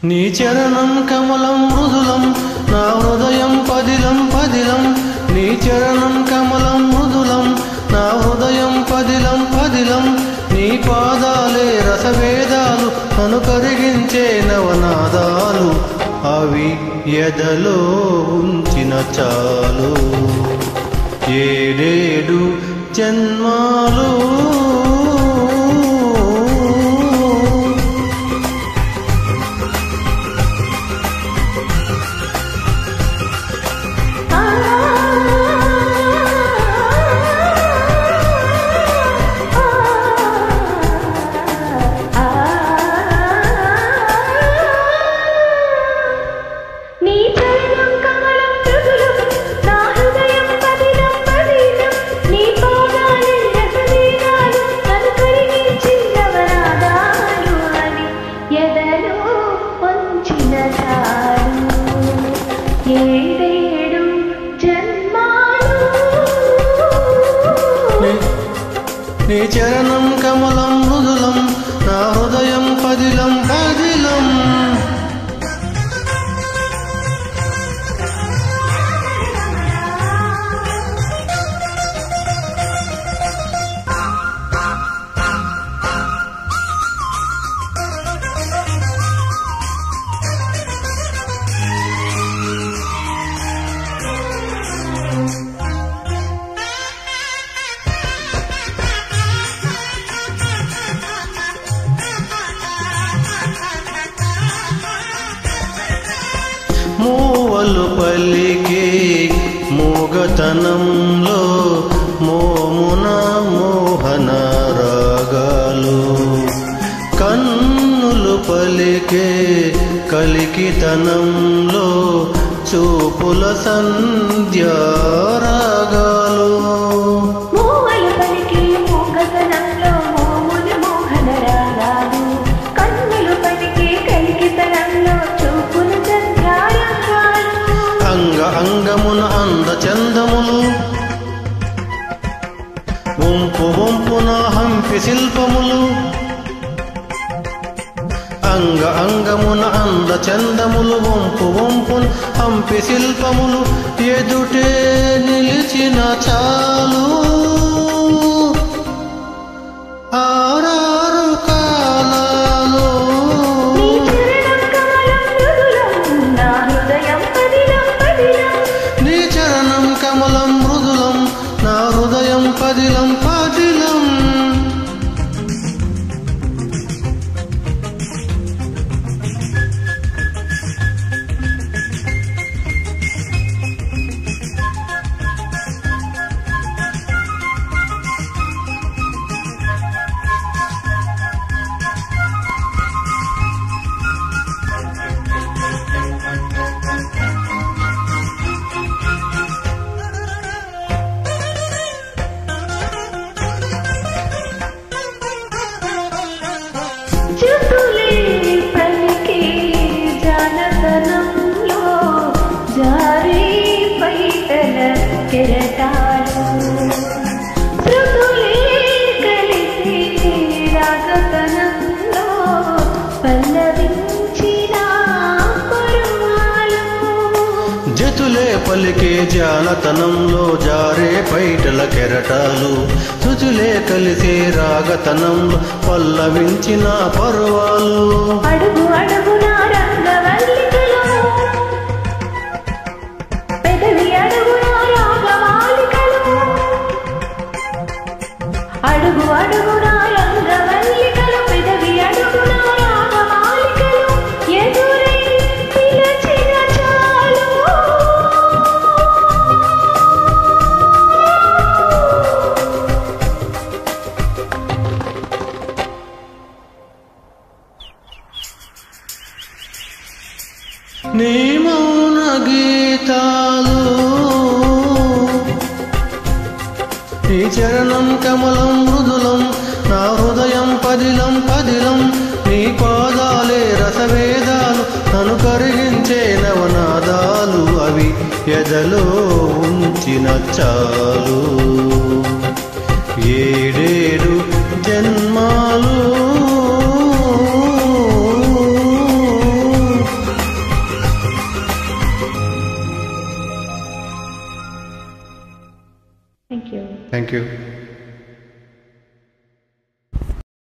నీ చరణం కమలం మృదులం నా హృదయం పదిలం పదిలం. నీ చరణం కమలం మృదులం నా హృదయం పదిలం పదిలం. నీ పాదాలే రసవేదాలు నన్ను కరిగించే నవనాదాలు. అవి ఎదలో ఉంచిన చాలు ఏడేడు జన్మాలు. నీ చరణం కమలం మృదులం నా హృదయం పదిలం పదిలం. మూవలు పలికే మూగతనంలో మోమున మోహన రాగాలు. కన్నులు పలికే కలికితనంలో చూపుల సంధ్యారాగాలు. అంగమున అంద చందములు వంపు వంపున హంపి శిల్పములు. అంగమున అంద చందములు వంపు వంపున హంపి శిల్పములు. ఎదుటే నిలిచిన చాలు ఆరారు కాలాలు. నీ చరణం కమలం మృదులం నా హృదయం పదిలం పదిలం. జతులే పలికే జానతనంలో జారే పైటల కెరటాలు. శృతులే కలిసే రాగతనంలో పల్లవించిన పరువాలు. జతులే పలికే జానతనంలో జారే పైటల కెరటాలు. శృతులే కలిసే రాగతనంలో పల్లవించిన పర్వాలు. అడుగు అడుగున రంగవల్లికలు పెదవి అడుగున రాగమాలికలు. అడుగు అడుగున రంగవల్లికలు పెదవి అడుగున రాగమాలికలు. ఎదురే పిలచిన చాలు నీ మౌన గీతాలు. నీ చరణం కమలం మృదులం నా హృదయం పదిలం పదిలం నీ పాదాలే రసవేదాలు నన్ను కరిగించే నవనాదాలు అవి ఎదలో ఉంచిన చాలు ఏడేడు జన్మాలు Thank you. Thank you